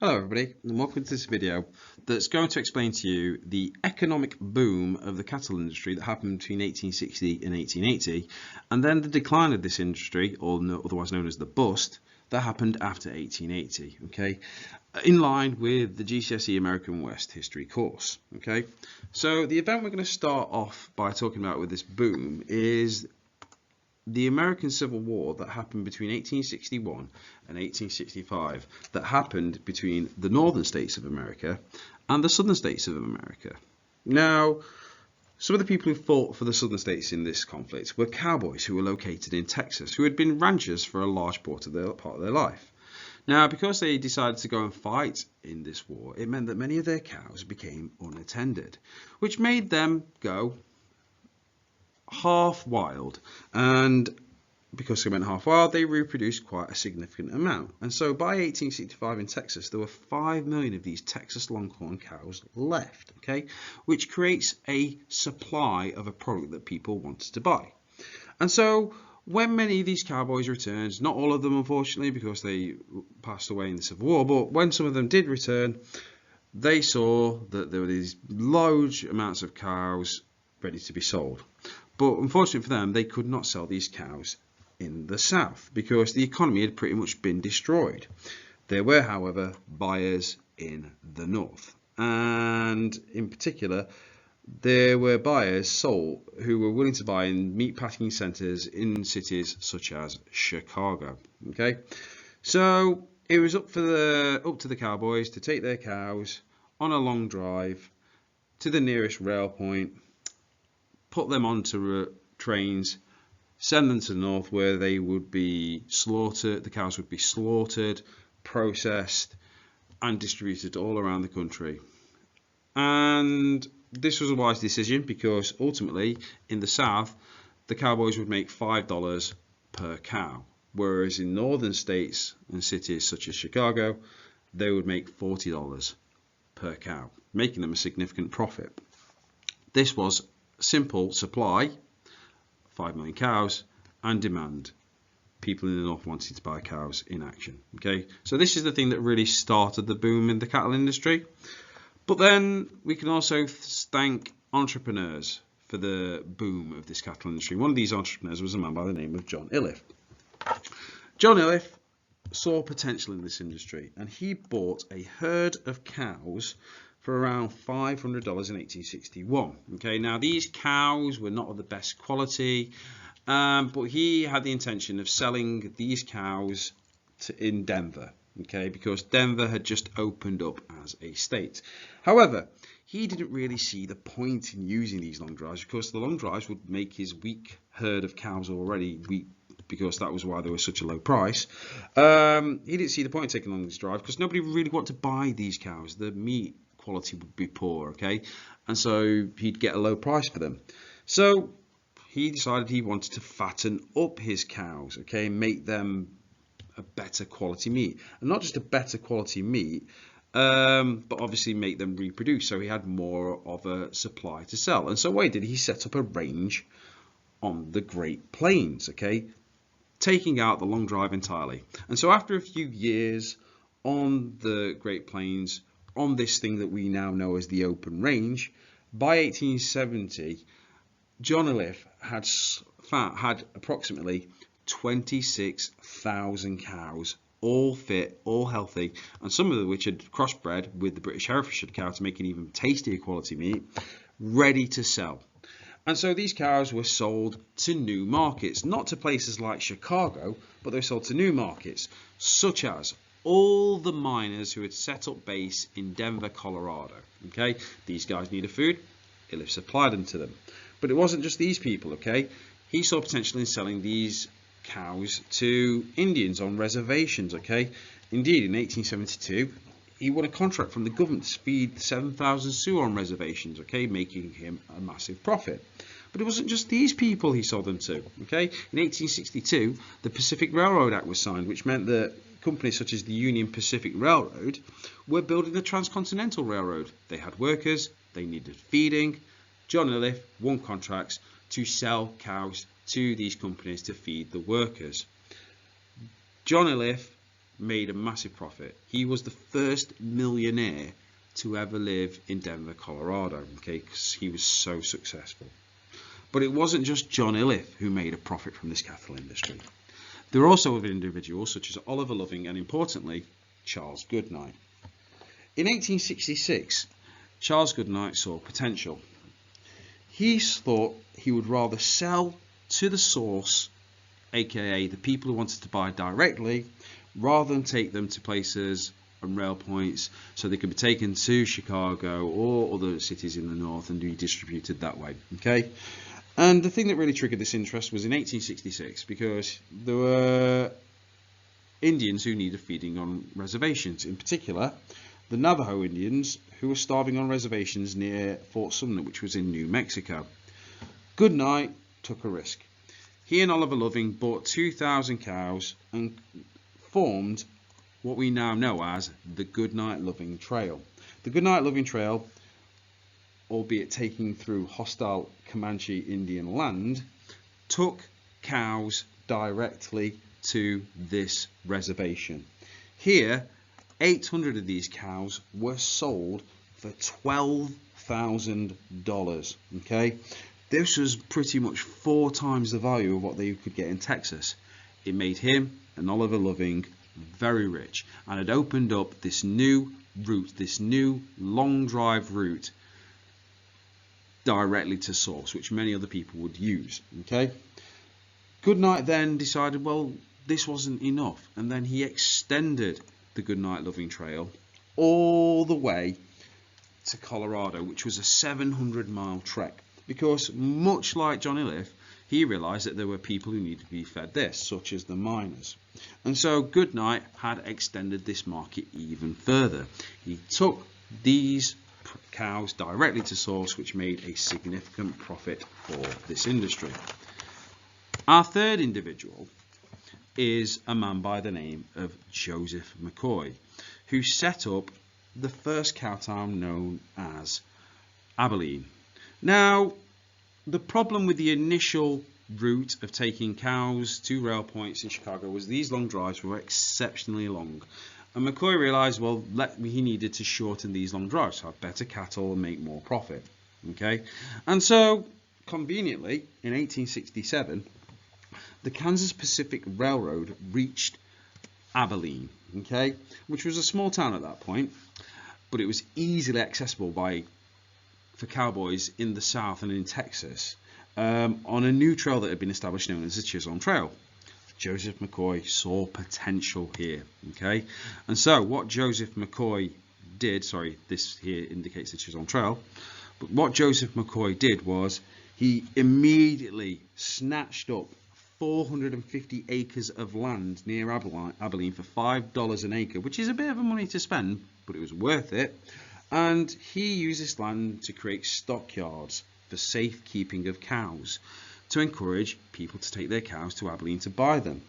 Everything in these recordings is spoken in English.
Hello everybody and welcome to this video that's going to explain to you the economic boom of the cattle industry that happened between 1860 and 1880 and then the decline of this industry, or otherwise known as the bust, that happened after 1880, okay, in line with the GCSE American West history course. Okay, so the event we're going to start off by talking about with this boom is the American Civil War that happened between 1861 and 1865, that happened between the northern states of America and the southern states of America. Now, some of the people who fought for the southern states in this conflict were cowboys who were located in Texas, who had been ranchers for a large part of their life. Now, because they decided to go and fight in this war, it meant that many of their cows became unattended, which made them go half wild, and because they went half wild, they reproduced quite a significant amount. And so by 1865 in Texas, there were 5 million of these Texas longhorn cows left, okay, which creates a supply of a product that people wanted to buy. And so when many of these cowboys returned, not all of them unfortunately because they passed away in the Civil War, but when some of them did return, they saw that there were these large amounts of cows ready to be sold. But unfortunately for them, they could not sell these cows in the South because the economy had pretty much been destroyed. There were, however, buyers in the North. And in particular, there were buyers who were willing to buy in meat packing centres in cities such as Chicago. Okay, so it was up to the cowboys to take their cows on a long drive to the nearest rail point, put them onto trains, send them to the north where they would be slaughtered. The cows would be slaughtered, processed, and distributed all around the country. And this was a wise decision because ultimately in the South, the cowboys would make $5 per cow, whereas in northern states and cities such as Chicago, they would make $40 per cow, making them a significant profit. This was simple supply, 5 million cows, and demand, people in the north wanting to buy cows in action. Okay, so this is the thing that really started the boom in the cattle industry. But then we can also thank entrepreneurs for the boom of this cattle industry. One of these entrepreneurs was a man by the name of John Iliffe. John Iliffe saw potential in this industry and he bought a herd of cows for around $500 in 1861. Okay, now these cows were not of the best quality, but he had the intention of selling these cows in Denver. Okay, because Denver had just opened up as a state. However, he didn't really see the point in using these long drives because the long drives would make his weak herd of cows already weak, because that was why they were such a low price. He didn't see the point in taking along this drive because nobody really wanted to buy these cows. The meat quality would be poor, okay, and so he'd get a low price for them. So he decided he wanted to fatten up his cows, okay, make them a better quality meat, and not just a better quality meat, but obviously make them reproduce, so he had more of a supply to sell. And so what he did, he set up a range on the Great Plains, okay, taking out the long drive entirely. And so after a few years on the Great Plains, on this thing that we now know as the open range, by 1870, John Iliffe had approximately 26,000 cows, all fit, all healthy, and some of which had crossbred with the British Herefordshire cow to make an even tastier quality meat, ready to sell. And so these cows were sold to new markets, not to places like Chicago, but they were sold to new markets, such as all the miners who had set up base in Denver, Colorado. Okay, these guys needed food, Iliffe supplied them to them. But it wasn't just these people, okay? He saw potential in selling these cows to Indians on reservations, okay? Indeed, in 1872, he won a contract from the government to feed 7,000 Sioux on reservations, okay, making him a massive profit. But it wasn't just these people he sold them to, okay? In 1862, the Pacific Railroad Act was signed, which meant that companies such as the Union Pacific Railroad were building the Transcontinental Railroad. They had workers, they needed feeding. John Iliffe won contracts to sell cows to these companies to feed the workers. John Iliffe made a massive profit. He was the first millionaire to ever live in Denver, Colorado, okay, because he was so successful. But it wasn't just John Iliffe who made a profit from this cattle industry. There were also other individuals such as Oliver Loving and, importantly, Charles Goodnight. In 1866, Charles Goodnight saw potential. He thought he would rather sell to the source, aka the people who wanted to buy directly, rather than take them to places and rail points so they could be taken to Chicago or other cities in the north and be distributed that way. Okay, and the thing that really triggered this interest was in 1866, because there were Indians who needed feeding on reservations, in particular the Navajo Indians, who were starving on reservations near Fort Sumner, which was in New Mexico. Goodnight took a risk. He and Oliver Loving bought 2,000 cows and formed what we now know as the Goodnight Loving Trail. The Goodnight Loving Trail, albeit taking through hostile Comanche Indian land, took cows directly to this reservation. Here, 800 of these cows were sold for $12,000. Okay, this was pretty much 4 times the value of what they could get in Texas. It made him and Oliver Loving very rich, and it opened up this new route, this new long drive route directly to source, which many other people would use. Okay, Goodnight then decided, well, this wasn't enough, and then he extended the Goodnight Loving Trail all the way to Colorado, which was a 700-mile trek, because much like John Iliffe, he realized that there were people who needed to be fed this, such as the miners. And so Goodnight had extended this market even further. He took these cows directly to source, which made a significant profit for this industry. Our third individual is a man by the name of Joseph McCoy, who set up the first cow town known as Abilene. Now, the problem with the initial route of taking cows to rail points in Chicago was these long drives were exceptionally long. And McCoy realized, well, he needed to shorten these long drives, have better cattle and make more profit. Okay, and so conveniently in 1867, the Kansas Pacific Railroad reached Abilene, okay, which was a small town at that point, but it was easily accessible for cowboys in the South and in Texas on a new trail that had been established known as the Chisholm Trail. Joseph McCoy saw potential here, okay, and so what Joseph McCoy did, this here indicates the Chisholm Trail, but what Joseph McCoy did was he immediately snatched up 450 acres of land near Abilene for $5 an acre, which is a bit of money to spend, but it was worth it. And he used this land to create stockyards for safekeeping of cows, to encourage people to take their cows to Abilene to buy them.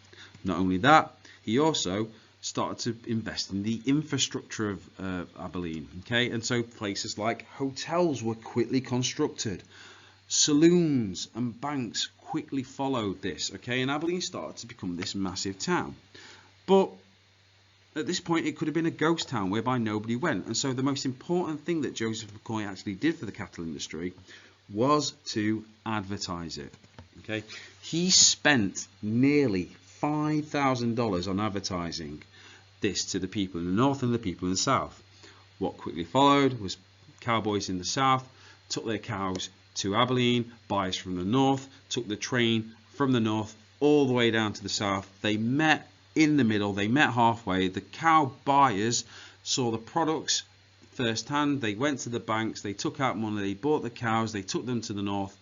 Not only that, he also started to invest in the infrastructure of Abilene, okay, and so places like hotels were quickly constructed, saloons and banks quickly followed this, okay, and Abilene started to become this massive town. But at this point it could have been a ghost town whereby nobody went, and so the most important thing that Joseph McCoy actually did for the cattle industry was to advertise it. Okay, he spent nearly $5,000 on advertising this to the people in the north and the people in the south. What quickly followed was cowboys in the south took their cows to Abilene, buyers from the north took the train from the north all the way down to the south. They met in the middle, they met halfway. The cow buyers saw the products firsthand, they went to the banks, they took out money, they bought the cows, they took them to the north.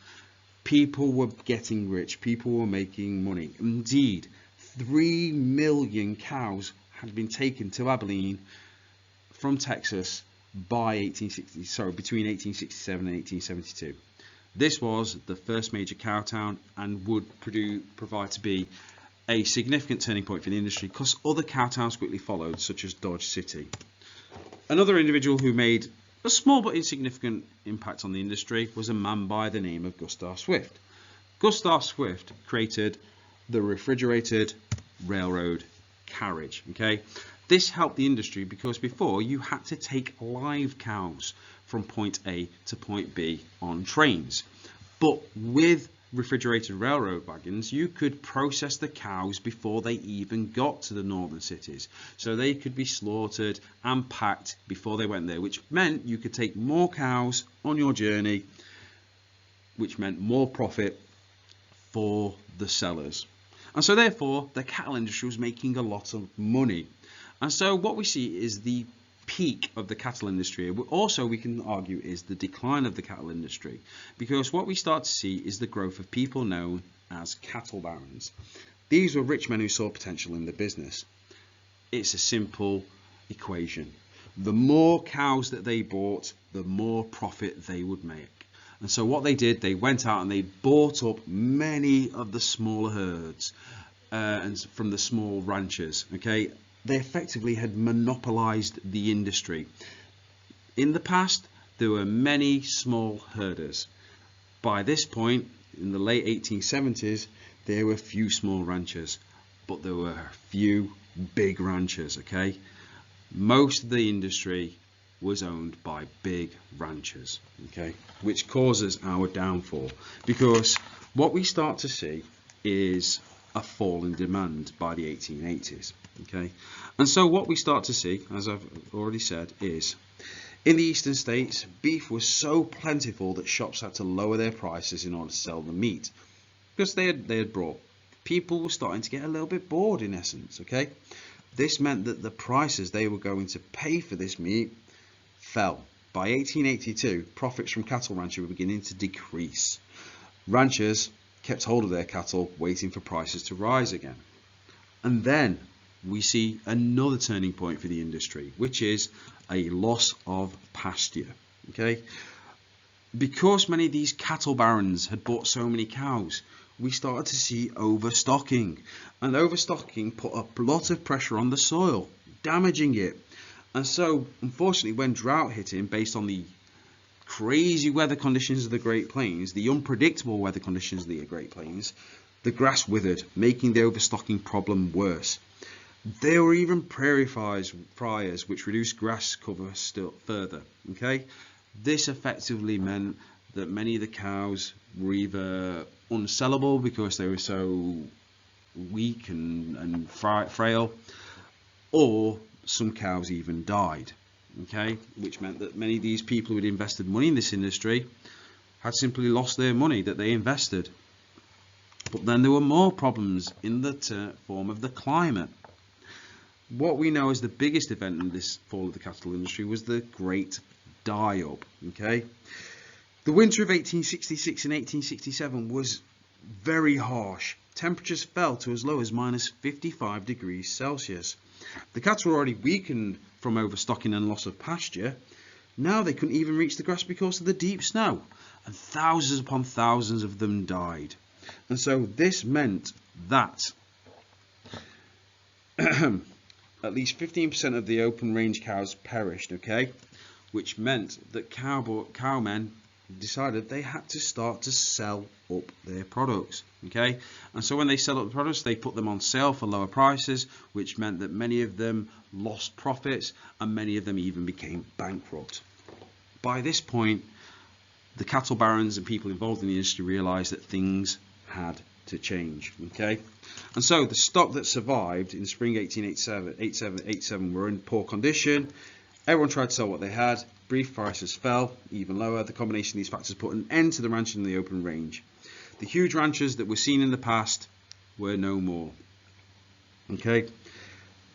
People were getting rich, people were making money. Indeed, 3 million cows had been taken to Abilene from Texas between 1867 and 1872. This was the first major cow town and would provide to be a significant turning point for the industry, because other cow towns quickly followed, such as Dodge City. Another individual who made a small but insignificant impact on the industry was a man by the name of Gustav Swift. Gustav Swift created the refrigerated railroad carriage. Okay, this helped the industry because before you had to take live cows from point A to point B on trains, but with refrigerated railroad wagons you could process the cows before they even got to the northern cities, so they could be slaughtered and packed before they went there, which meant you could take more cows on your journey, which meant more profit for the sellers. And so therefore the cattle industry was making a lot of money. And so what we see is the peak of the cattle industry. Also, we can argue is the decline of the cattle industry, because what we start to see is the growth of people known as cattle barons. These were rich men who saw potential in the business. It's a simple equation. The more cows that they bought, the more profit they would make. And so what they did, they went out and they bought up many of the smaller herds and from the small ranchers. Okay, they effectively had monopolized the industry. In the past, there were many small herders. By this point, in the late 1870s, there were few small ranchers, but there were few big ranchers. Okay, most of the industry was owned by big ranchers, okay, which causes our downfall, because what we start to see is a fall in demand by the 1880s. Okay, and so what we start to see, as I've already said, is in the eastern states, beef was so plentiful that shops had to lower their prices in order to sell the meat, because they had brought, people were starting to get a little bit bored in essence. Okay, this meant that the prices they were going to pay for this meat fell. By 1882, profits from cattle ranching were beginning to decrease. Ranchers kept hold of their cattle, waiting for prices to rise again. And then we see another turning point for the industry, which is a loss of pasture. Okay, because many of these cattle barons had bought so many cows, we started to see overstocking, and overstocking put a lot of pressure on the soil, damaging it. And so, unfortunately, when drought hit him, based on the crazy weather conditions of the Great Plains, the unpredictable weather conditions of the Great Plains, the grass withered, making the overstocking problem worse. There were even prairie fires which reduced grass cover still further. Okay, this effectively meant that many of the cows were either unsellable because they were so weak and frail, or some cows even died. Okay, which meant that many of these people who had invested money in this industry had simply lost their money that they invested. But then there were more problems in the form of the climate. What we know as the biggest event in this fall of the cattle industry was the Great Die-Up. Okay, the winter of 1866 and 1867 was very harsh. Temperatures fell to as low as minus 55 degrees Celsius. The cattle were already weakened from overstocking and loss of pasture. Now they couldn't even reach the grass because of the deep snow, and thousands upon thousands of them died. And so this meant that at least 15% of the open range cows perished. Okay, which meant that cowmen decided they had to start to sell up their products. Okay, and so when they sell up the products, they put them on sale for lower prices, which meant that many of them lost profits and many of them even became bankrupt. By this point, the cattle barons and people involved in the industry realized that things had to change. Okay, and so the stock that survived in spring 1887 were in poor condition. Everyone tried to sell what they had. Beef prices fell even lower. The combination of these factors put an end to the ranching in the open range. The huge ranches that were seen in the past were no more. Okay,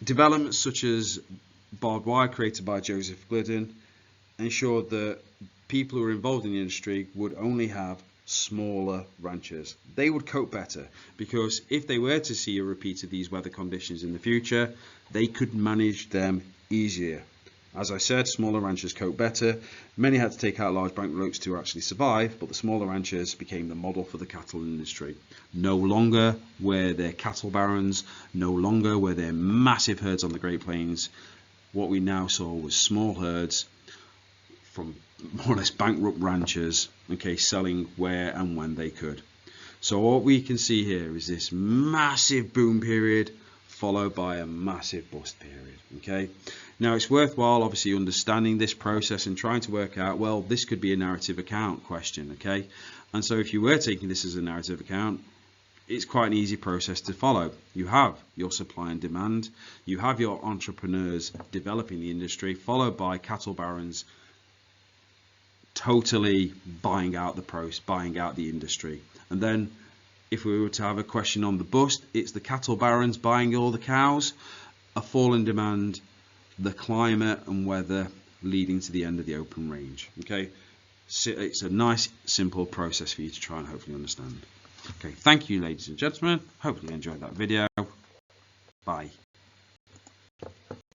developments such as barbed wire created by Joseph Glidden ensured that people who were involved in the industry would only have smaller ranches. They would cope better, because if they were to see a repeat of these weather conditions in the future, they could manage them easier. As I said, smaller ranchers cope better. Many had to take out large banknotes to actually survive, but the smaller ranchers became the model for the cattle industry. No longer were there cattle barons, no longer were there massive herds on the Great Plains. What we now saw was small herds from more or less bankrupt ranchers, okay, selling where and when they could. So what we can see here is this massive boom period followed by a massive bust period. Okay, now it's worthwhile obviously understanding this process and trying to work out, well, this could be a narrative account question. Okay, and so if you were taking this as a narrative account, it's quite an easy process to follow. You have your supply and demand, you have your entrepreneurs developing the industry, followed by cattle barons totally buying out the industry. And then if we were to have a question on the bust, it's the cattle barons buying all the cows, a fall in demand, the climate and weather leading to the end of the open range. Okay, so it's a nice simple process for you to try and hopefully understand. Okay, thank you ladies and gentlemen, hopefully you enjoyed that video. Bye.